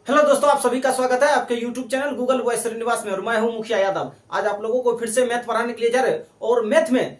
Hello दोस्तों, आप सभी का स्वागत है आपके YouTube channel Google voice Srinivas में। और मैं हूं मुखिया यादव। आज आप लोगों को फिर से मैथ पढ़ाने के लिए जा रहे हैं और मैथ में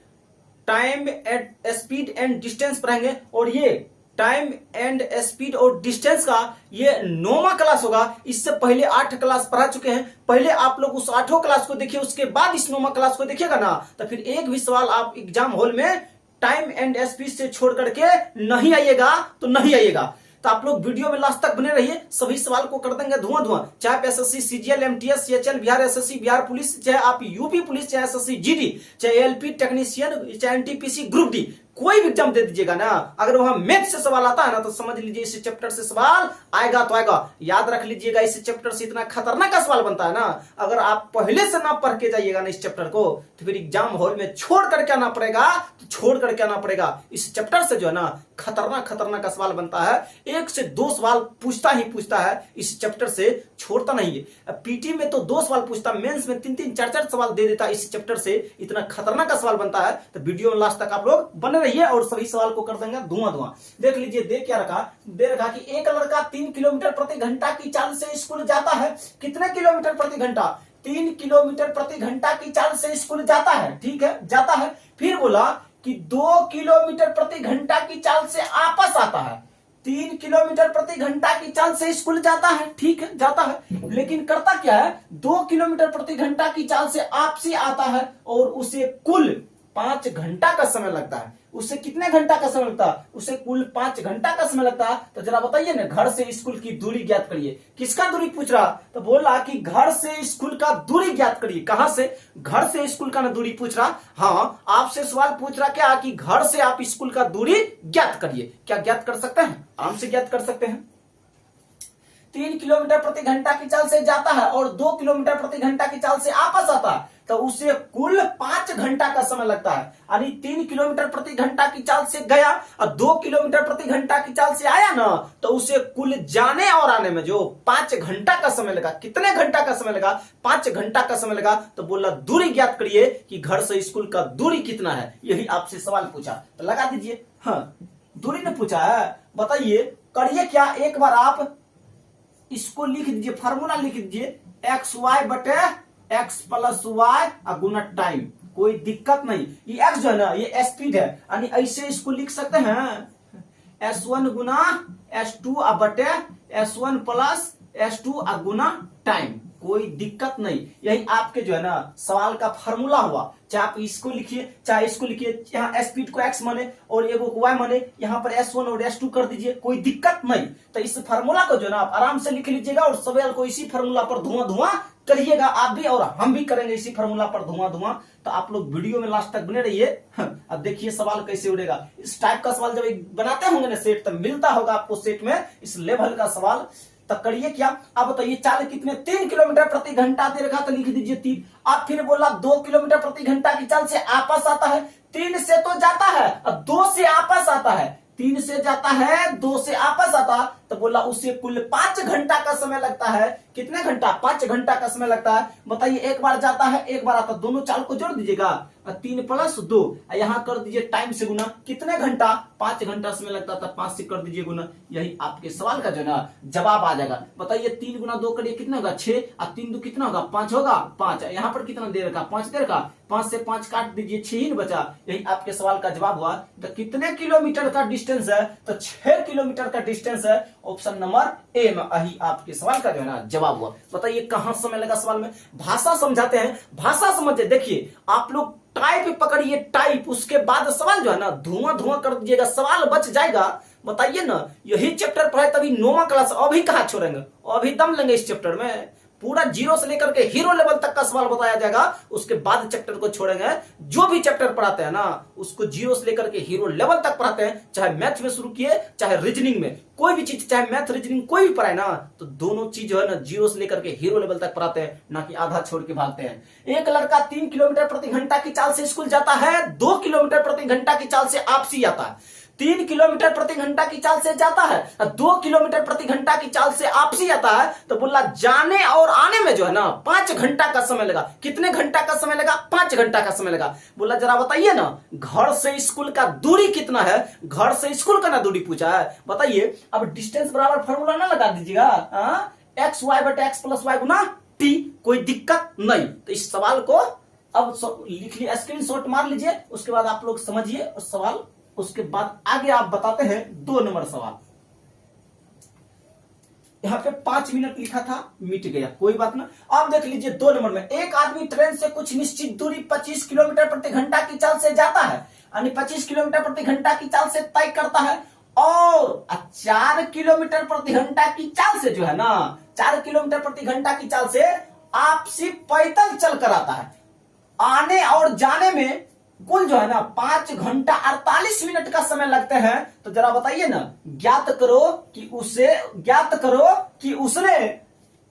time and speed and distance पढ़ाएंगे। और ये टाइम एंड स्पीड और डिस्टेंस का ये 9वां क्लास होगा। इससे पहले 8 क्लास पढ़ा चुके हैं। पहले आप लोग उस 8वां क्लास को देखिए, उसके बाद इस 9वां क्लास को देखिएगा ना, तो फिर एक भी सवाल आप एग्जाम हॉल में टाइम एंड स्पीड से छोड़ करके नहीं आइएगा तो नहीं आइएगा। तो आप लोग वीडियो में लास्ट तक बने रहिए, सभी सवाल को कर देंगे धुआं धुआं। चाहे आप SSC CGL MTS CHL Bihar SSC Bihar police, चाहे आप यूपी पुलिस, चाहे एसएससी जीडी, चाहे एलपी टेक्नीशियन, चाहे एनटीपीसी ग्रुप डी, कोई भी एग्जाम दे दीजिएगा ना, अगर वहां मैथ से सवाल आता है ना तो समझ लीजिए इस चैप्टर से सवाल आएगा तो आएगा। याद रख लीजिएगा, इस चैप्टर से इतना खतरनाक का सवाल बनता है ना, अगर आप पहले से ना पढ़ के जाइएगा ना इस चैप्टर को, तो फिर एग्जाम हॉल में छोड़ करके आना पड़ेगा। तो छोड़ करके आना पड़ेगा। इस चैप्टर से जो है ना खतरनाक खतरनाक का सवाल बनता है। 1 से 2 सवाल पूछता ही पूछता है, इस चैप्टर से छोड़ता नहीं है। पीटी में तो 2 सवाल पूछता, मेंस में 3-3 4-4 सवाल दे देता इस चैप्टर से। इतना खतरनाक का सवाल बनता है। तो वीडियो में लास्ट तक आप लोग बने रहिए और सभी सवाल को कर देंगे धुआं धुआं। देख लीजिए, दे क्या रखा, दे रखा कि एक लड़का 3 किलोमीटर प्रति घंटा की चाल से स्कूल जाता है। कितने किलोमीटर प्रति घंटा? 3 किलोमीटर प्रति घंटा की चाल से स्कूल जाता है। ठीक है, जाता है। फिर बोला कि 2 किलोमीटर प्रति घंटा की चाल से वापस आता है। 3 किलोमीटर प्रति घंटा की चाल से स्कूल जाता है, ठीक है, जाता है। लेकिन करता क्या है, 2 किलोमीटर प्रति घंटा की चाल से वापसी आता है और उसे कुल 5 घंटा का समय लगता है। उसे कितने घंटा का समय लगता है? उसे कुल 5 घंटा का समय लगता है। तो जरा बताइए ना, घर से स्कूल की दूरी ज्ञात करिए। किसका दूरी पूछ रहा? तो बोला कि घर से स्कूल का दूरी ज्ञात करिए। कहां से? घर से स्कूल का ना दूरी पूछ रहा। हाँ, आपसे सवाल पूछ रहा क्या कि घर से आप स्कूल का दूरी ज्ञात करिए। क्या ज्ञात कर सकते हैं? आराम से ज्ञात कर सकते हैं। 3 किलोमीटर प्रति घंटा की चाल से जाता है और 2 किलोमीटर प्रति घंटा की चाल से वापस आता है, तो उसे कुल 5 घंटा का समय लगता है। यानी 3 किलोमीटर प्रति घंटा की चाल से गया और 2 किलोमीटर प्रति घंटा की चाल से आया ना, तो उसे कुल जाने और आने में जो 5 घंटा का समय लगा। कितने घंटा का समय लगा? 5 घंटा का समय लगा। तो बोला दूरी ज्ञात करिए कि घर से स्कूल का दूरी कितना है। यही आपसे सवाल पूछा, तो लगा दीजिए। हाँ, दूरी ने पूछा है, बताइए करिए क्या। एक बार आप इसको लिख दीजिए, फार्मूला लिख दीजिए, एक्स वाई बटे एक्स प्लस वाई गुना टाइम। कोई दिक्कत नहीं। ये एक्स जो है ना, ये स्पीड है, यानी ऐसे इसको लिख सकते हैं S1 गुना S2 बटे S1 प्लस S2 गुना टाइम। कोई दिक्कत नहीं। यही आपके जो है ना सवाल का फार्मूला हुआ। चाहे आप इसको लिखिए चाहे इसको लिखिए, यहाँ स्पीड को x माने और एगो को y माने, यहाँ पर S1 और S2 कर दीजिए, कोई दिक्कत नहीं। तो इस फार्मूला को जो ना आप आराम से लिख लीजिएगा और सवाल को इसी फार्मूला पर धुआं धुआं करिएगा। आप भी और हम भी करेंगे इसी फार्मूला पर धुआं धुआं। तो आप लोग वीडियो में लास्ट तक बने रहिए। अब देखिए सवाल कैसे उड़ेगा। इस टाइप का सवाल जब बनाते होंगे ना सेट, तो मिलता होगा आपको सेट में इस लेवल का सवाल। तो करिए क्या, अब बताइए चाल कितने? 3 किलोमीटर प्रति घंटा दे रखा, तो लिख दीजिए 3। अब फिर बोला 2 किलोमीटर प्रति घंटा की चाल से वापस आता है। 3 से तो जाता है और 2 से वापस आता है। 3 से जाता है, 2 से वापस आता, तो बोला उसे कुल 5 घंटा का समय लगता है। कितने घंटा? 5 घंटा का समय लगता है। बताइए, एक बार जाता है एक बार आता, दोनों चाल को जोड़ दीजिएगा, 3 + 2, यहाँ कर दीजिए टाइम से गुना। कितने घंटा? 5 घंटा समय लगता था, 5 से कर दीजिए गुना। यही आपके सवाल का जो ना जवाब आ जाएगा। बताइए 3 गुना 2 करिए, कितना होगा? 6 और 3 2 कितना होगा? 5 होगा। 5 यहाँ पर कितना दे रखा? 5 दे रखा। 5 से 5 काट दीजिए, 6 ही बचा। यही आपके सवाल का जवाब हुआ। तो कितने किलोमीटर का डिस्टेंस है? तो 6 किलोमीटर का डिस्टेंस है। ऑप्शन नंबर ए में यही आपके सवाल का जो है ना जवाब हुआ। बताइए कहां समय लगा सवाल में? भाषा समझाते हैं, भाषा समझे। देखिए आप लोग टाइप पकड़िए, टाइप, उसके बाद सवाल जो है ना धुआं धुआं कर दीजिएगा, सवाल बच जाएगा। बताइए ना, यही चैप्टर पढ़ाए तभी 9वां क्लास। अभी कहां छोड़ेंगे, अभी दम लेंगे इस चैप्टर में। पूरा 0 से लेकर के हीरो लेवल तक का सवाल बताया जाएगा, उसके बाद चैप्टर को छोड़ेंगे। जो भी चैप्टर पढ़ाते हैं ना उसको 0 से लेकर के हीरो लेवल तक पढ़ाते हैं। चाहे मैथ में शुरू किए चाहे रीजनिंग में, कोई भी चीज, चाहे मैथ रीजनिंग कोई भी पढ़ाए ना, तो दोनों चीज जो है ना 0 से लेकर के हीरो लेवल तक पढ़ाते हैं, ना कि आधा छोड़ के भागते हैं। एक लड़का 3 किलोमीटर प्रति घंटा की चाल से स्कूल जाता है, 2 किलोमीटर प्रति घंटा की चाल से वापसी आता है। 3 किलोमीटर प्रति घंटा की चाल से जाता है, 2 किलोमीटर प्रति घंटा की चाल से वापसी आता है, तो बोला जाने और आने में जो है ना 5 घंटा का समय लगा। कितने घंटा का समय लगा? 5 घंटा का समय लगा। बोला जरा बताइए ना, घर से स्कूल का दूरी कितना है? घर से स्कूल का ना दूरी पूछा है। बताइए, अब डिस्टेंस बराबर फॉर्मूला ना लगा दीजिएगा। एक्स वाई बटे एक्स प्लस वाई गुना टी, कोई दिक्कत नहीं। तो इस सवाल को अब लिख लिया, स्क्रीनशॉट मार लीजिए, उसके बाद आप लोग समझिए उस सवाल। उसके बाद आगे आप बताते हैं 2 नंबर सवाल। यहाँ पे 5 मिनट लिखा था, मिट गया, कोई बात ना। अब देख लीजिए 2 नंबर में, एक आदमी ट्रेन से कुछ निश्चित दूरी 25 किलोमीटर प्रति घंटा की चाल से जाता है, यानी 25 किलोमीटर प्रति घंटा की चाल से तय करता है, और 4 किलोमीटर प्रति घंटा की चाल से जो है ना, 4 किलोमीटर प्रति घंटा की चाल से आपसी पैदल चल कर आता है। आने और जाने में कुल जो है ना 5 घंटा 48 मिनट का समय लगते हैं। तो जरा बताइए ना, ज्ञात करो कि उसने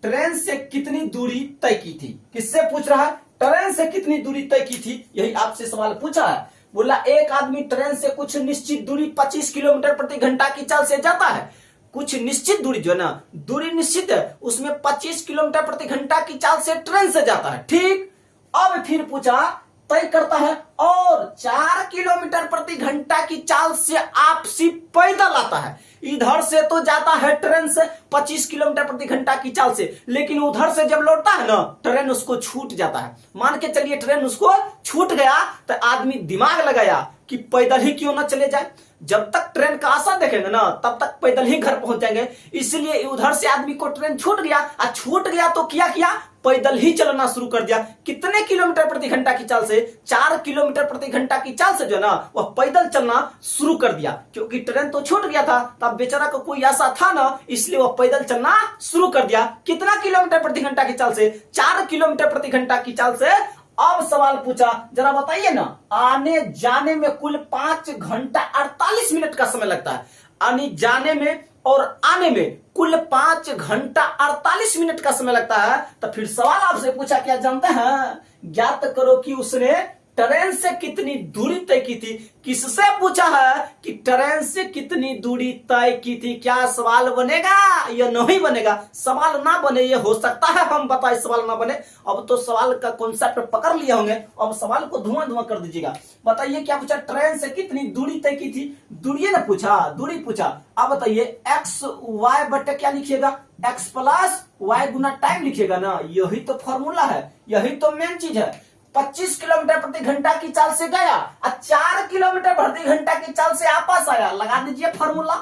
ट्रेन से कितनी दूरी तय की थी। किससे पूछ रहा है? ट्रेन से कितनी दूरी तय की थी, यही आपसे सवाल पूछा है। बोला एक आदमी ट्रेन से कुछ निश्चित दूरी 25 किलोमीटर प्रति घंटा की चाल से जाता है। कुछ निश्चित दूरी जो है ना, दूरी निश्चित है, उसमें 25 किलोमीटर प्रति घंटा की चाल से ट्रेन से जाता है, ठीक। अब फिर पूछा तय करता है, और 4 किलोमीटर प्रति घंटा की चाल से आपसी पैदल आता है। इधर से तो जाता है ट्रेन से 25 किलोमीटर प्रति घंटा की चाल से, लेकिन उधर से जब लौटता है ना, ट्रेन उसको छूट जाता है। मान के चलिए ट्रेन उसको छूट गया, तो आदमी दिमाग लगाया कि पैदल ही क्यों ना चले जाए। जब तक ट्रेन का आशा देखेंगे ना, तब तक पैदल ही घर पहुंच जाएंगे। इसलिए उधर से आदमी को ट्रेन छूट गया, तो किया पैदल ही चलना शुरू कर दिया। कितने किलोमीटर प्रति घंटा की चाल से? 4 किलोमीटर प्रति घंटा की चाल से जो है ना, वह पैदल चलना शुरू कर दिया। क्योंकि ट्रेन तो छूट गया था, तब बेचारा को कोई आशा था ना, इसलिए वह पैदल चलना शुरू कर दिया। कितना किलोमीटर प्रति घंटा की चाल से? 4 किलोमीटर प्रति घंटा की चाल से। अब सवाल पूछा, जरा बताइए ना, आने जाने में कुल 5 घंटा 48 मिनट का समय लगता है। आने जाने में और आने में कुल 5 घंटा 48 मिनट का समय लगता है। तो फिर सवाल आपसे पूछा, क्या जानते हैं? ज्ञात करो कि उसने ट्रेन से कितनी दूरी तय की थी। किससे पूछा है कि ट्रेन से कितनी दूरी तय की थी? क्या सवाल बनेगा या नहीं बनेगा? सवाल ना बने, ये हो सकता है हम बताए सवाल ना बने। अब तो सवाल का कॉन्सेप्ट पकड़ लिया होंगे, अब सवाल को धुआं कर दीजिएगा। बताइए क्या पूछा? ट्रेन से कितनी दूरी तय की थी। दूरी ना पूछा, दूरी पूछा। अब बताइए एक्स वाई बटे क्या लिखिएगा? एक्स प्लस वाई गुना टाइम लिखिएगा ना। यही तो फॉर्मूला है, यही तो मेन चीज है। 25 किलोमीटर प्रति घंटा की चाल से गया और 4 किलोमीटर प्रति घंटा की चाल से वापस आया। लगा दीजिए फॉर्मूला।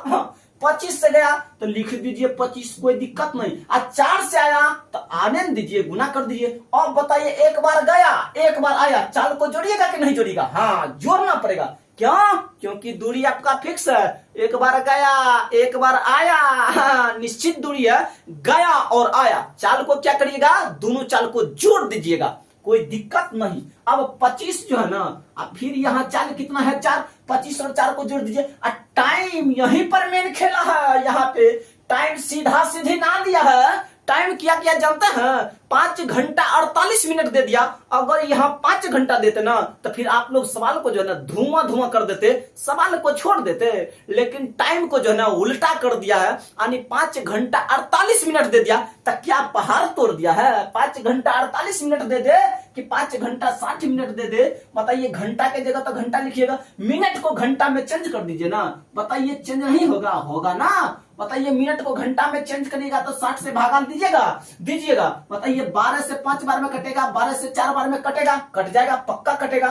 25 से गया तो लिख दीजिए 25, कोई दिक्कत नहीं। और 4 से आया तो आने दीजिए, गुना कर दीजिए। अब बताइए एक बार गया एक बार आया, चाल को जोड़िएगा कि नहीं जोड़िएगा? हाँ, जोड़ना पड़ेगा। क्यों? क्योंकि दूरी आपका फिक्स है। एक बार गया एक बार आया, हाँ, निश्चित दूरी है, गया और आया। चाल को क्या करिएगा? दोनों चाल को जोड़ दीजिएगा, कोई दिक्कत नहीं। अब 25 जो है ना, अब फिर यहाँ चाल कितना है? 4। 25 और 4 को जोड़ दीजिए। और टाइम यहीं पर मेन खेला है। यहाँ पे टाइम सीधा सीधी ना दिया है। टाइम क्या किया जानते हैं? 5 घंटा 48 मिनट दे दिया। अगर यहाँ 5 घंटा देते ना, तो फिर आप लोग सवाल को जो है ना धुआं कर देते, सवाल को छोड़ देते। लेकिन टाइम को जो है ना उल्टा कर दिया है, यानी 5 घंटा 48 मिनट दे दिया। तो क्या पहाड़ तोड़ दिया है? 5 घंटा 48 मिनट दे दे कि 5 घंटा 60 मिनट दे दे? बताइए, घंटा के जगह तो घंटा लिखिएगा, मिनट को घंटा में चेंज कर दीजिए ना। बताइए चेंज नहीं होगा? होगा ना। बताइए मिनट को घंटा में चेंज करिएगा तो 60 से भागा दीजिएगा। बताइए 12 से 5 बार में कटेगा, 12 से 4 बार में कटेगा, कट जाएगा, पक्का कटेगा।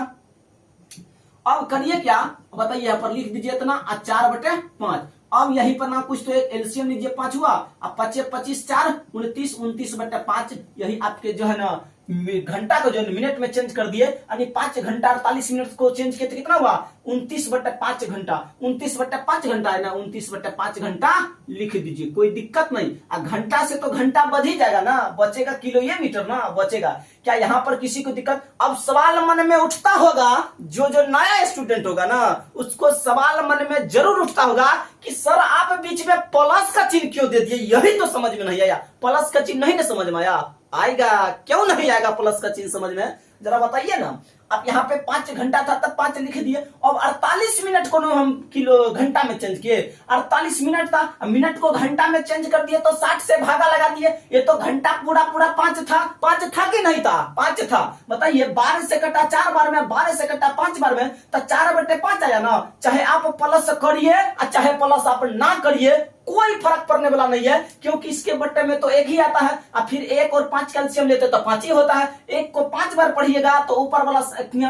अब करिए क्या? बताइए यहाँ पर लिख दीजिए इतना, 4/5। अब यहीं पर ना कुछ तो एक एलसीएम लीजिए, 5 हुआ। अब 25 25 4 29, 29/5। यही आपके जो है ना घंटा को जो मिनट में चेंज कर दिए, यानी 5 घंटा 48 मिनट को चेंज किए तो कितना हुआ? 29/5 घंटा। 29/5 घंटा है ना, 29/5 घंटा लिख दीजिए, कोई दिक्कत नहीं। घंटा से तो घंटा बढ़ ही जाएगा ना, बचेगा किलोमीटर ना बचेगा। क्या यहाँ पर किसी को दिक्कत? अब सवाल मन में उठता होगा, जो नया स्टूडेंट होगा ना, उसको सवाल मन में जरूर उठता होगा कि सर आप बीच में प्लस का चिन्ह क्यों दे दिए? यही तो समझ में नहीं आया। प्लस का चिन्ह नहीं ना समझ में आएगा, क्यों नहीं आएगा प्लस का चिन्ह समझ में? जरा बताइए ना। अब यहाँ पे 5 घंटा था तब 5 लिख दिए। अब 48 मिनट को हम घंटा में चेंज किए। 48 मिनट था, मिनट को घंटा में चेंज कर दिए तो 60 से भागा लगा दिए। ये तो घंटा पूरा 5 था। 5 था कि नहीं था? 5 था। बताइए 12 से कटा 4 बार में, 12 से कटा 5 बार में, तो 4/5 आया ना। चाहे आप प्लस करिए और चाहे प्लस आप ना करिए, कोई फर्क पड़ने वाला नहीं है, क्योंकि इसके बट्टे में तो एक ही आता है। अब फिर 1 और 5 कैल्शियम लेते तो 5 ही होता है। 1 को 5 बार पढ़िएगा तो ऊपर वाला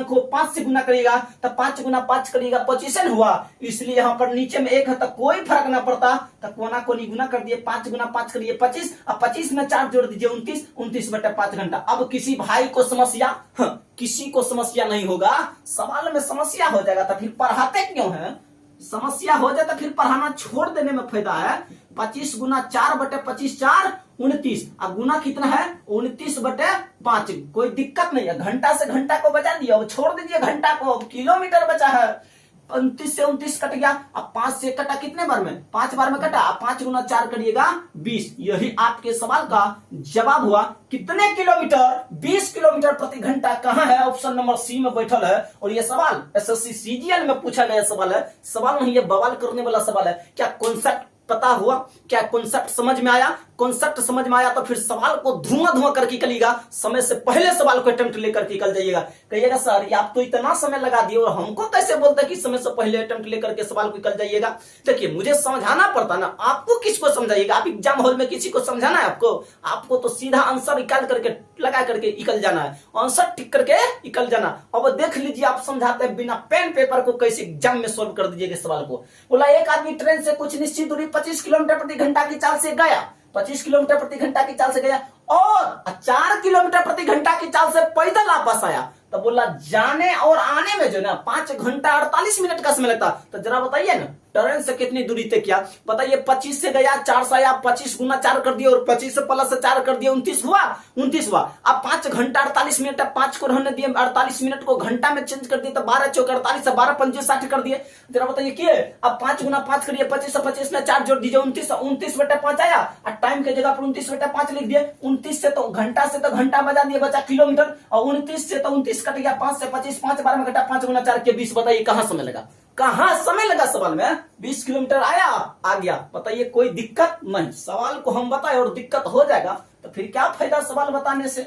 को 5 से गुना करिएगा तो 5 गुना 5 करिएगा 25 हुआ। इसलिए यहाँ पर नीचे में 1 है तो कोई फर्क ना पड़ता, तो कोना कोनी गुना कर दिए, 5 गुना 5 करिए 25। अब 25 में 4 जोड़ दीजिए 29, 29/5 घंटा। अब किसी भाई को समस्या, किसी को समस्या नहीं होगा, सवाल में समस्या हो जाएगा तो फिर पढ़ाते क्यों है? समस्या हो जाए तो फिर पढ़ाना छोड़ देने में फायदा है। 25 गुना 4/25 4 29, अब गुना कितना है 29/5। कोई दिक्कत नहीं है, घंटा से घंटा को बचा दिया, अब छोड़ दीजिए घंटा को, किलोमीटर बचा है। 29 से 29 कट गया, अब 5 से कटा कितने बार में? 5 बार में कटा। अब 5 गुना 4 करिएगा 20। यही आपके सवाल का जवाब हुआ। कितने किलोमीटर? 20 किलोमीटर प्रति घंटा। कहाँ है? ऑप्शन नंबर सी में बैठल है। और ये सवाल एसएससी सीजीएल में पूछा गया सवाल है, सवाल नहीं, ये बवाल करने वाला सवाल है। क्या कॉन्सेप्ट पता हुआ? क्या कॉन्सेप्ट समझ में आया? कॉन्सेप्ट समझ में आया तो फिर सवाल को धुआं करके निकलिएगा, समय से पहले सवाल को अटेम्प्ट लेकर के निकल जाइएगा। कहिएगा सर ये आप तो इतना समय लगा दिए और हमको कैसे बोलते कि समय से पहले अटेम्प्ट लेकर के सवाल को निकल जाइएगा। देखिए मुझे समझाना पड़ता ना, आपको किसको समझाइएगा? आप एग्जाम हॉल में किसी को समझाना है? आपको तो सीधा आंसर निकाल करके लगा करके निकल जाना है, आंसर टिक करके निकल जाना। अब देख लीजिए आप समझाते हैं बिना पेन पेपर को कैसे एग्जाम में सोल्व कर दीजिएगा सवाल को। बोला एक आदमी ट्रेन से कुछ निश्चित दूरी 25 किलोमीटर प्रति घंटा की चाल से गया, 25 किलोमीटर प्रति घंटा की चाल से गया और 4 किलोमीटर प्रति घंटा की चाल से पैदल वापस आया, तो बोला जाने और आने में जो ना 5 घंटा 48 मिनट का समय लगता। तो जरा बताइए ना ट्रेन से कितनी दूरी तय किया? बताइए 25 से गया 4 से आया, 25 गुना 4 कर दिया और 25 से प्लस 4 कर दिया, 29 हुआ। 29 हुआ। अब 5 घंटा 48 मिनट, 5 को रहने दिए, 48 मिनट को घंटा में चेंज कर दिए तो 12 चौक 48, 12 पंजे 60 कर दिए। जरा बताइए किए? अब 5 गुना 5 करिए, 25 से 25 में 4 जोड़ दीजिए, 29, 29/5 आया और टाइम के जगह पर 29/5 लिख दिए। 29 से तो घंटा से तो घंटा बजा दिए, बचा किलोमीटर, और 29 से तो 29 कट गया, 5 से 25, 5 बार में घटा, 5 गुना 4 के 20। बताइए कहां समय लगा? कहां समय लगा सवाल में? 20 किलोमीटर आया आ गया। बताइए कोई दिक्कत नहीं। सवाल को हम बताए और दिक्कत हो जाएगा तो फिर क्या फायदा सवाल बताने से?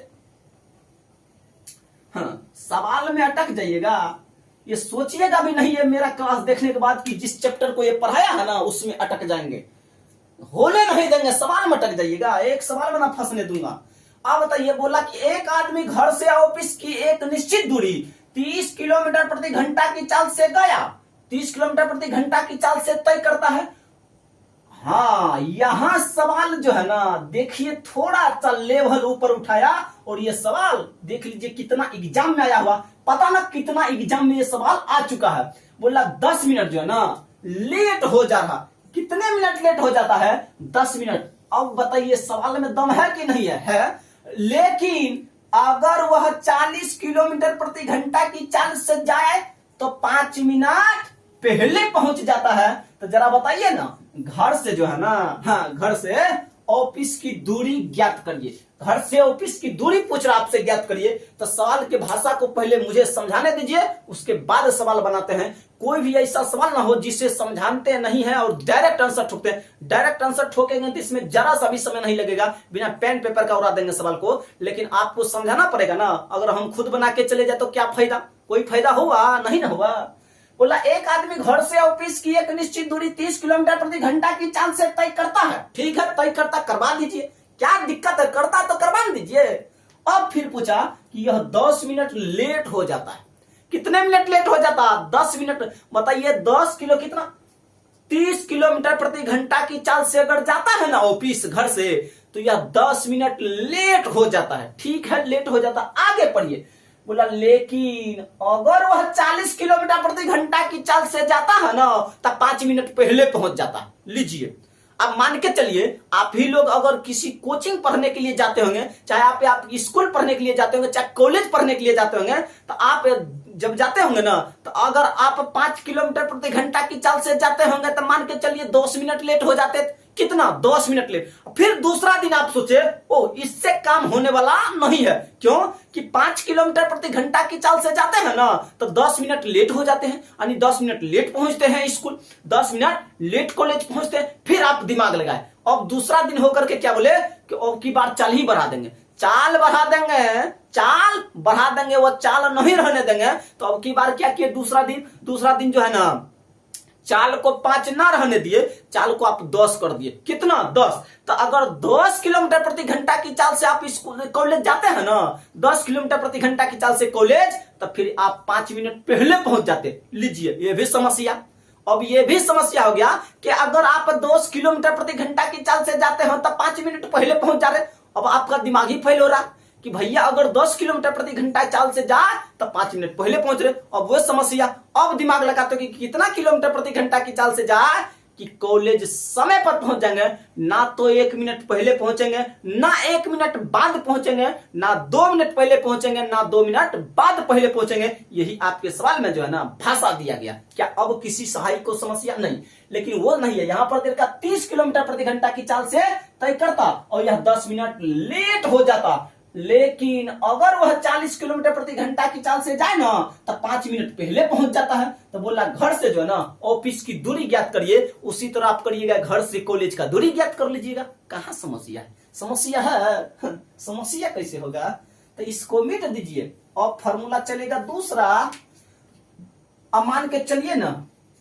हाँ, सवाल में अटक जाइएगा, ये सोचिएगा भी नहीं है मेरा क्लास देखने के बाद कि जिस चैप्टर को ये पढ़ाया है ना उसमें अटक जाएंगे, होने नहीं देंगे, सवाल में अटक जाइएगा, एक सवाल में ना फंसने दूंगा। अब बताइए बोला कि एक आदमी घर से ऑफिस की एक निश्चित दूरी 30 किलोमीटर प्रति घंटा की चाल से गया, 30 किलोमीटर प्रति घंटा की चाल से तय करता है। हाँ, यहां सवाल जो है ना देखिए थोड़ा सा लेवल ऊपर उठाया और ये सवाल देख लीजिए कितना एग्जाम में आया हुआ, पता ना कितना एग्जाम में ये सवाल आ चुका है। बोला 10 मिनट जो है ना लेट हो जा रहा। कितने मिनट लेट हो जाता है? 10 मिनट। अब बताइए सवाल में दम है कि नहीं है? लेकिन अगर वह 40 किलोमीटर प्रति घंटा की चाल से जाए तो 5 मिनट पहले पहुंच जाता है। तो जरा बताइए ना घर से जो है ना, हाँ, घर से ऑफिस की दूरी ज्ञात करिए। घर से ऑफिस की दूरी पूछ रहा आपसे, ज्ञात करिए। तो सवाल की भाषा को पहले मुझे समझाने दीजिए, उसके बाद सवाल बनाते हैं। कोई भी ऐसा सवाल ना हो जिसे समझाते नहीं है और डायरेक्ट आंसर ठोकते हैं। डायरेक्ट आंसर ठोकेंगे तो इसमें जरा सा भी समय नहीं लगेगा, बिना पेन पेपर का उड़ा देंगे सवाल को। लेकिन आपको समझाना पड़ेगा ना, अगर हम खुद बना के चले जाए तो क्या फायदा? कोई फायदा हुआ? नहीं ना हुआ। बोला एक आदमी घर से ऑफिस की एक निश्चित दूरी 30 किलोमीटर प्रति घंटा की चाल से तय करता है। ठीक है, तय करता, करवा दीजिए, क्या दिक्कत है? करता तो करवा दीजिए। अब फिर पूछा कि यह 10 मिनट लेट हो जाता है। कितने मिनट लेट हो जाता? 10 मिनट। बताइए 10 किलो कितना? 30 किलोमीटर प्रति घंटा की चाल से अगर जाता है ना ऑफिस घर से तो यह 10 मिनट लेट हो जाता है। ठीक है, लेट हो जाता। आगे पढ़िए। बोला लेकिन अगर वह 40 किलोमीटर प्रति घंटा की चाल से जाता है ना तो 5 मिनट पहले पहुंच जाता है। लीजिए, अब मान के चलिए आप ही लोग अगर किसी कोचिंग पढ़ने के लिए जाते होंगे, चाहे आप स्कूल पढ़ने के लिए जाते होंगे, चाहे कॉलेज पढ़ने के लिए जाते होंगे, तो आप जब जाते होंगे ना तो अगर आप 5 किलोमीटर प्रति घंटा की चाल से जाते होंगे तो मान के चलिए 10 मिनट लेट हो जाते। कितना? 10 मिनट लेट। फिर दूसरा दिन आप सोचे ओ इससे काम होने वाला नहीं है। क्यों? कि 5 किलोमीटर प्रति घंटा की चाल से जाते हैं ना तो 10 मिनट लेट हो जाते हैं, यानी 10 मिनट लेट पहुंचते हैं स्कूल, 10 मिनट लेट कॉलेज पहुंचते हैं। फिर आप दिमाग लगाए, अब दूसरा दिन होकर के क्या बोले कि अब की बार चाल ही बढ़ा देंगे, चाल बढ़ा देंगे, चाल बढ़ा देंगे, वो चाल नहीं रहने देंगे। तो अब की बार क्या किए? दूसरा दिन जो है ना चाल को 5 ना रहने दिए, चाल को आप 10 कर दिए। कितना? 10। तो अगर 10 किलोमीटर प्रति घंटा की चाल से आप स्कूल कॉलेज जाते हैं ना, 10 किलोमीटर प्रति घंटा की चाल से कॉलेज, तो फिर आप 5 मिनट पहले पहुंच जाते। लीजिए ये भी समस्या। अब ये भी समस्या हो गया कि अगर आप 10 किलोमीटर प्रति घंटा की चाल से जाते हो तो 5 मिनट पहले पहुंच जा रहे। अब आपका दिमाग ही फेल हो रहा कि भैया अगर 10 किलोमीटर प्रति घंटा चाल से जाए तो 5 मिनट पहले पहुंच रहे। अब वो समस्या। अब दिमाग लगाते हो कि कितना किलोमीटर प्रति घंटा की चाल से जाए कि कॉलेज समय पर पहुंच जाएंगे। ना तो 1 मिनट पहले पहुंचेंगे, ना 1 मिनट बाद पहुंचेंगे, ना 2 मिनट पहले पहुंचेंगे, ना 2 मिनट बाद पहले पहुंचेंगे। यही आपके सवाल में जो है ना भाषा दिया गया। क्या अब किसी सहायक को समस्या? नहीं। लेकिन वो नहीं है, यहां पर देखा 30 किलोमीटर प्रति घंटा की चाल से तय करता और यह 10 मिनट लेट हो जाता। लेकिन अगर वह 40 किलोमीटर प्रति घंटा की चाल से जाए ना तो 5 मिनट पहले पहुंच जाता है। तो बोला घर से जो है ना ऑफिस की दूरी ज्ञात करिए, उसी तरह आप करिएगा घर से कॉलेज का दूरी ज्ञात कर लीजिएगा। कहां समस्या है? समस्या है। समस्या कैसे होगा? तो इसको मिट दीजिए। अब फॉर्मूला चलेगा दूसरा। अब मान के चलिए ना,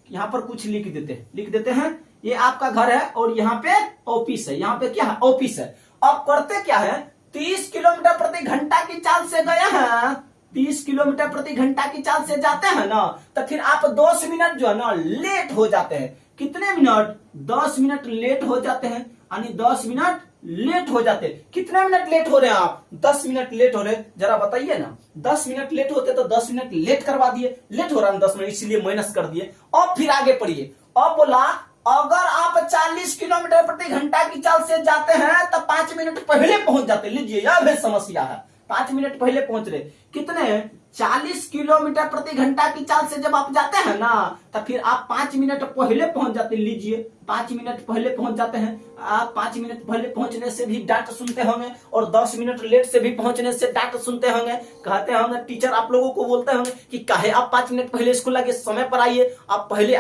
यहां पर कुछ लिख देते हैं। ये आपका घर है और यहाँ पे ऑफिस है। यहाँ पे क्या है? ऑफिस है। अब करते क्या है, 30 किलोमीटर प्रति घंटा की चाल से गए हैं, 30 किलोमीटर प्रति घंटा की चाल से जाते हैं ना, तो फिर आप 10 मिनट जो है ना लेट हो जाते हैं। कितने मिनट? 10 मिनट लेट हो जाते हैं। यानी 10 मिनट लेट हो जाते हैं। कितने मिनट लेट हो रहे हैं आप? 10 मिनट लेट हो रहे। जरा बताइए ना, 10 मिनट लेट होते तो 10 मिनट लेट करवा दिए। लेट हो रहा है 10 मिनट, इसलिए माइनस कर दिए। अब फिर आगे पढ़िए। अब बोला अगर आप 40 किलोमीटर प्रति घंटा की चाल से जाते हैं तो 5 मिनट पहले पहुंच जाते। लीजिए यह भी समस्या है। 5 मिनट पहले पहुंच रहे। कितने? 40 किलोमीटर प्रति घंटा की चाल से जब आप जाते हैं ना तो फिर आप 5 मिनट पहले पहुंच जाते। लीजिए 5 मिनट पहले पहुंच जाते हैं। आप 5 मिनट पहले पहुंचने से भी डांट सुनते होंगे और 10 मिनट लेट से भी पहुंचने से डांट सुनते होंगे। कहते होंगे टीचर आप लोगों को बोलते होंगे कि काहे आप 5 मिनट पहले स्कूल आगे, समय पर आइए। आप पहले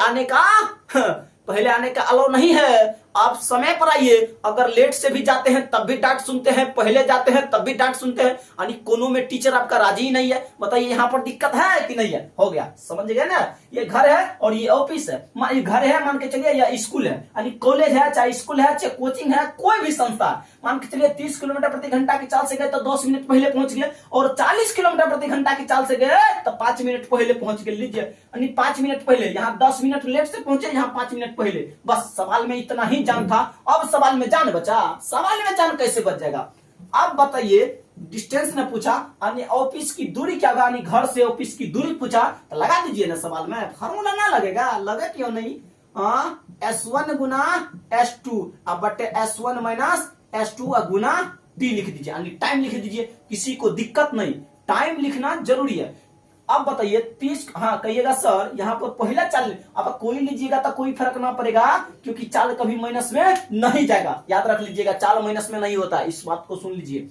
आने का अलाउ नहीं है, आप समय पर आइए। अगर लेट से भी जाते हैं तब भी डांट सुनते हैं, पहले जाते हैं तब भी डांट सुनते हैं। यानी कोनो में टीचर आपका राजी ही नहीं है। बताइए यहाँ पर दिक्कत है कि नहीं है? हो गया, समझ गए ना। ये घर है और ये ऑफिस है। ये घर है मान के चलिए, या स्कूल है, यानी कॉलेज है, चाहे स्कूल है, चाहे कोचिंग है, कोई भी संस्था। मान के चलिए 30 किलोमीटर प्रति घंटा की चाल से गए तो 10 मिनट पहले पहुंच गए, और 40 किलोमीटर प्रति घंटा की चाल से गए तो 5 मिनट पहले पहुंच गए। लीजिए यानी 5 मिनट पहले, यहाँ 10 मिनट लेट से पहुंचे, यहाँ 5 मिनट पहले। बस सवाल में इतना ही जान था। अब सवाल में जान बचा। सवाल में जान कैसे बच जाएगा? अब बताइए, डिस्टेंस ने पूछा, यानी ऑफिस की दूरी क्या होगा, यानी घर से ऑफिस की दूरी पूछा, तो लगा दीजिए ना सवाल में। फार्मूला ना लगेगा? लगे क्यों नहीं? S1 गुना S2 अब बटे S1 माइनस S2 गुना D लिख दीजिए, यानी टाइम लिख दीजिए। किसी को दिक्कत नहीं, टाइम लिखना जरूरी है। अब बताइए 30, हाँ कहिएगा सर यहाँ पर पहला चाल, अब कोई लीजिएगा तो कोई फर्क ना पड़ेगा, क्योंकि चाल कभी माइनस में नहीं जाएगा। याद रख लीजिएगा, चाल माइनस में नहीं होता, इस बात को सुन लीजिए।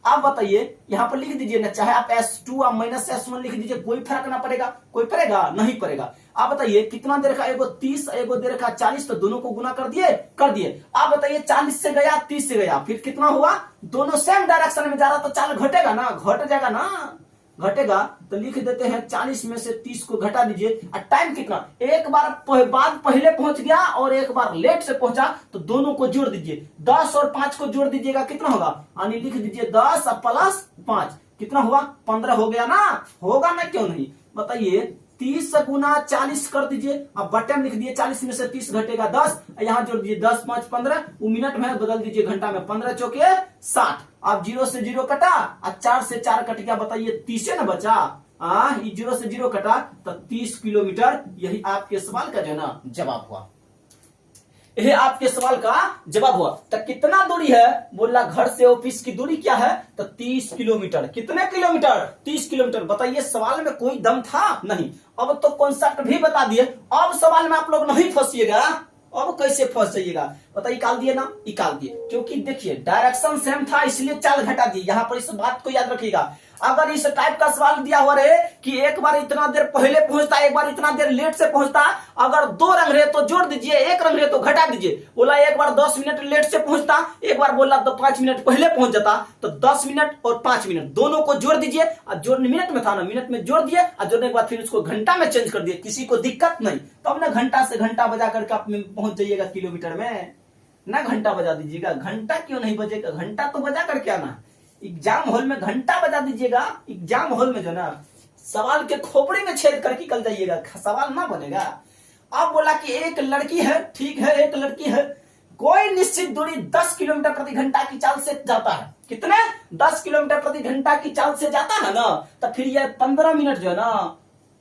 अब बताइए यहाँ पर लिख दीजिए ना, चाहे आप S2 और माइनस S1 लिख दीजिए, कोई फर्क ना पड़ेगा। कोई पड़ेगा? नहीं पड़ेगा। आप बताइए कितना देर का, एगो 30 एगो देर का 40, तो दोनों को गुना कर दिए। आप बताइए 40 से गया 30 से गया, फिर कितना हुआ? दोनों सेम डायरेक्शन में जा रहा, तो चाल घटेगा ना? घट जाएगा ना? घटेगा। तो लिख देते हैं 40 में से 30 को घटा दीजिए। और टाइम कितना? एक बार बाद पहले पहुंच गया और एक बार लेट से पहुंचा, तो दोनों को जोड़ दीजिए। 10 और 5 को जोड़ दीजिएगा, कितना होगा? यानी लिख दीजिए 10 प्लस 5, कितना हुआ? 15 हो गया ना? होगा ना, क्यों नहीं? बताइए 30 गुना 40 कर दीजिए। अब बटन लिख दिए, 40 में से 30 घटेगा 10, यहाँ जोड़ दीजिए 10 5 15, वो मिनट में बदल दीजिए घंटा में, 15 चौके 60। अब 0 से 0 कटा और 4 से 4 कट गया। बताइए 30 ना बचा। 0 से 0 कटा तो 30 किलोमीटर। यही आपके सवाल का जो ना जवाब हुआ। यही आपके सवाल का जवाब हुआ। तो कितना दूरी है? बोला घर से ऑफिस की दूरी क्या है? तो 30 किलोमीटर। कितने किलोमीटर? 30 किलोमीटर। बताइए सवाल में कोई दम था? नहीं। अब तो कॉन्सेप्ट भी बता दिए। अब सवाल में आप लोग नहीं फंसिएगा। अब कैसे फंस जाइएगा? बताइए, निकाल दिए ना? निकाल दिए, क्योंकि देखिए डायरेक्शन सेम था, इसलिए चाल घटा दिए। यहाँ पर इस बात को याद रखिएगा, अगर इस टाइप का सवाल दिया हुआ रहे कि एक बार इतना देर पहले पहुंचता, एक बार इतना देर लेट से पहुंचता, अगर 2 रंग रहे तो जोड़ दीजिए, 1 रंग रहे तो घटा दीजिए। बोला एक बार 10 मिनट लेट से पहुंचता, एक बार बोला तो 5 मिनट पहले पहुंच जाता, तो 10 मिनट और 5 मिनट दोनों को जोड़ दीजिए। और जोड़ने मिनट में था ना, मिनट में जोड़ दिए और जोड़ने के बाद फिर उसको घंटा में चेंज कर दिए, किसी को दिक्कत नहीं। तो अब ना घंटा से घंटा बजा करके आप पहुंच जाइएगा किलोमीटर में, ना घंटा बजा दीजिएगा। घंटा क्यों नहीं बजेगा, घंटा तो बजा करके आना। एग्जाम हॉल में घंटा बजा दीजिएगा, एग्जाम हॉल में जो ना सवाल के खोपड़ी में छेद करके निकल जाइएगा, सवाल ना बनेगा। अब बोला कि एक लड़की है, ठीक है एक लड़की है, कोई निश्चित दूरी 10 किलोमीटर प्रति घंटा की चाल से जाता है। कितने? 10 किलोमीटर प्रति घंटा की चाल से जाता है ना, तो फिर ये 15 मिनट जो है ना,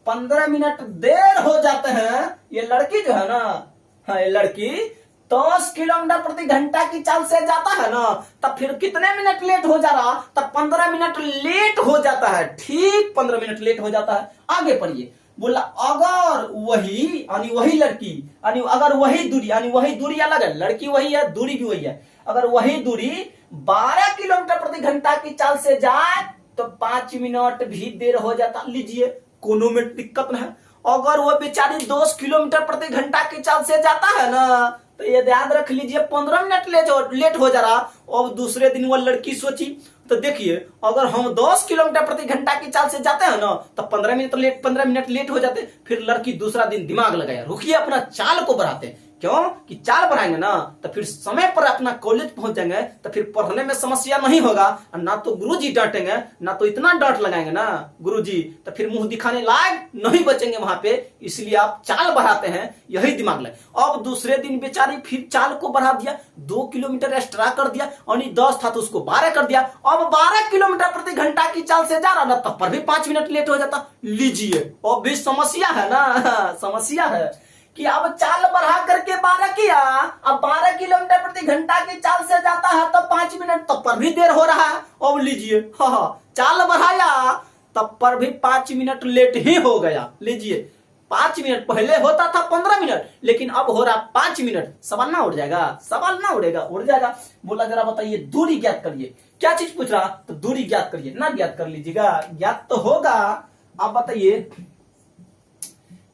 15 मिनट देर हो जाते हैं। ये लड़की जो है ना, हाँ ये लड़की 10 किलोमीटर प्रति घंटा की चाल से जाता है ना, तब फिर कितने मिनट लेट हो जा रहा? तब 15 मिनट लेट हो जाता है। ठीक 15 मिनट लेट हो जाता है। आगे पढ़िए। बोला अगर वही यानी वही लड़की यानी अगर वही दूरी यानी वही दूरी अलग है, लड़की वही है, दूरी भी वही है। अगर वही दूरी 12 किलोमीटर प्रति घंटा की चाल से जाए तो 5 मिनट भी देर हो जाता। लीजिए, कोनो में दिक्कत नहीं है। अगर वो बेचारी 10 किलोमीटर प्रति घंटा की चाल से जाता है ना, तो ये याद रख लीजिए 15 मिनट लेट हो जा रहा। और दूसरे दिन वो लड़की सोची, तो देखिए अगर हम 10 किलोमीटर प्रति घंटा की चाल से जाते हैं ना, तो 15 मिनट लेट हो जाते। फिर लड़की दूसरा दिन दिमाग लगाया, रुकिए अपना चाल को बढ़ाते। क्यों कि चाल बढ़ाएंगे ना तो फिर समय पर अपना कॉलेज पहुंच जाएंगे, तो फिर पढ़ने में समस्या नहीं होगा। ना तो गुरुजी डांटेंगे, ना तो इतना डांट लगाएंगे ना गुरुजी, तो फिर मुंह दिखाने लायक नहीं बचेंगे वहां पे। इसलिए आप चाल बढ़ाते हैं, यही दिमाग लगे। अब दूसरे दिन बेचारी फिर चाल को बढ़ा दिया, 2 किलोमीटर एक्स्ट्रा कर दिया, और 10 था तो उसको 12 कर दिया। अब 12 किलोमीटर प्रति घंटा की चाल से जा रहा ना, तब पर भी 5 मिनट लेट हो जाता। लीजिए, अब भी समस्या है ना, समस्या है कि अब चाल बढ़ा करके 12 किया, अब 12 किलोमीटर प्रति घंटा की चाल से जाता है तो 5 मिनट, तब पर भी देर हो रहा है। अब लीजिए, चाल बढ़ाया तब पर भी 5 मिनट लेट ही हो गया। लीजिए, 5 मिनट पहले होता था 15 मिनट, लेकिन अब हो रहा 5 मिनट। सवाल ना उड़ जाएगा? सवाल ना उड़ेगा, उड़ जाएगा। बोला जरा बताइए दूरी ज्ञात करिए। क्या चीज पूछ रहा? तो दूरी ज्ञात करिए। ना ज्ञात कर लीजिएगा, ज्ञात तो होगा। आप बताइए,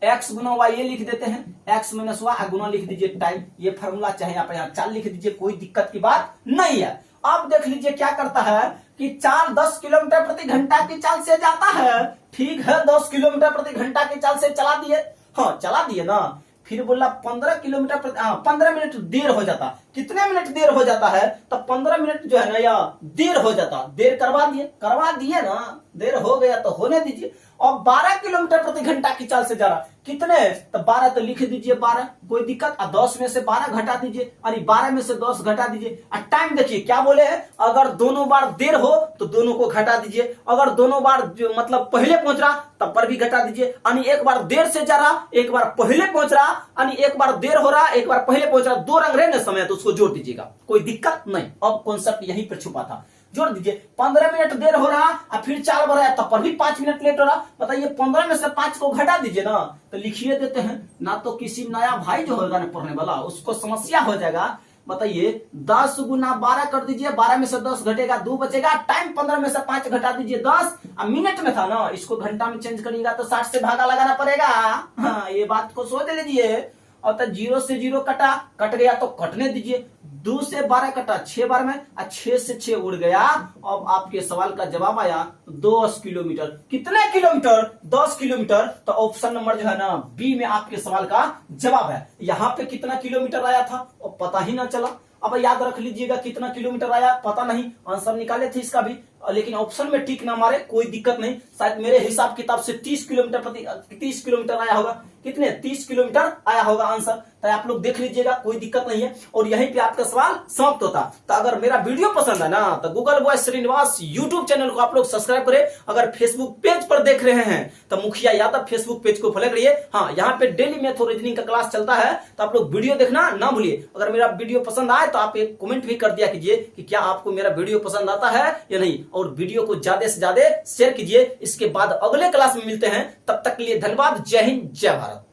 x गुना y ये लिख देते हैं, x माइनस y गुना लिख दीजिए टाइम। ये फॉर्मूला चाहे आप यहाँ चाल लिख दीजिए, कोई दिक्कत की बात नहीं है। अब देख लीजिए क्या करता है कि चाल 10 किलोमीटर प्रति घंटा की चाल से जाता है। ठीक है, 10 किलोमीटर प्रति घंटा की चाल से चला दिए, हाँ चला दिए ना। फिर बोला 15 किलोमीटर प्रति 15 मिनट देर हो जाता। कितने मिनट देर हो जाता है? तो 15 मिनट जो है ना या देर हो जाता। देर करवा दिए ना, देर हो गया तो होने दीजिए। और 12 किलोमीटर प्रति घंटा की चाल से जा रहा। कितने? तो 12 तो लिख दीजिए 12, कोई दिक्कत। और 10 में से 12 घटा दीजिए, अरे 12 में से 10 घटा दीजिए। और टाइम देखिए क्या बोले हैं, अगर दोनों बार देर हो तो दोनों को घटा दीजिए। अगर दोनों बार मतलब पहले पहुंच रहा तब पर भी घटा दीजिए। यानी एक बार देर से जा रहा, एक बार पहले पहुंच रहा, यानी एक बार देर हो रहा, एक बार पहले पहुंच रहा। 2 रंग रहने समय तो उसको जोड़ दीजिएगा, कोई दिक्कत नहीं। अब कॉन्सेप्ट यहीं पर छुपा था, जोड़ दीजिए। 15 मिनट देर हो रहा और फिर चाल बढ़ाया तब पर भी 5 मिनट लेट हो रहा। बताइए 15 में से 5 को घटा दीजिए ना, तो लिखिए देते हैं ना। तो किसी नया भाई जो होगा ना पढ़ने वाला, उसको समस्या हो जाएगा। बताइए 10 गुना 12 कर दीजिए, 12 में से 10 घटेगा 2 बचेगा। टाइम 15 में से 5 घटा दीजिए 10। अब मिनट में था ना, इसको घंटा में चेंज करिएगा तो 60 से भागा लगाना पड़ेगा। हाँ, ये बात को सोच लीजिए। और तो 0 से 0 कट गया तो कटने दीजिए। 2 से 12 कटा 6 बार में, और 6 से 6 उड़ गया। अब आपके सवाल का जवाब आया 10 किलोमीटर। कितने किलोमीटर? 10 किलोमीटर। तो ऑप्शन नंबर जो है ना बी में आपके सवाल का जवाब है। यहाँ पे कितना किलोमीटर आया था और पता ही ना चला। अब याद रख लीजिएगा कितना किलोमीटर आया, पता नहीं। आंसर निकाले थे इसका भी, लेकिन ऑप्शन में टिक ना मारे, कोई दिक्कत नहीं। शायद मेरे हिसाब किताब से 30 किलोमीटर आया होगा। कितने? 30 किलोमीटर आया होगा आंसर। तो आप लोग देख लीजिएगा, कोई दिक्कत नहीं है। और यहीं पे आपका सवाल समाप्त होता। तो अगर मेरा वीडियो पसंद है ना, तो Google boy Srinivas YouTube channel को आप लोग सब्सक्राइब करें। अगर फेसबुक पेज पर देख रहे हैं तो मुखिया यादव फेसबुक पेज को फॉलो करिए। हाँ, यहाँ पे डेली मैथ और रीजनिंग का क्लास चलता है, तो आप लोग वीडियो देखना ना भूलिए। अगर मेरा वीडियो पसंद आए तो आप एक कमेंट भी कर दिया कीजिए कि क्या आपको मेरा वीडियो पसंद आता है या नहीं। और वीडियो को ज्यादा से ज्यादा शेयर कीजिए। इसके बाद अगले क्लास में मिलते हैं, तब तक के लिए धन्यवाद। जय हिंद, जय भारत।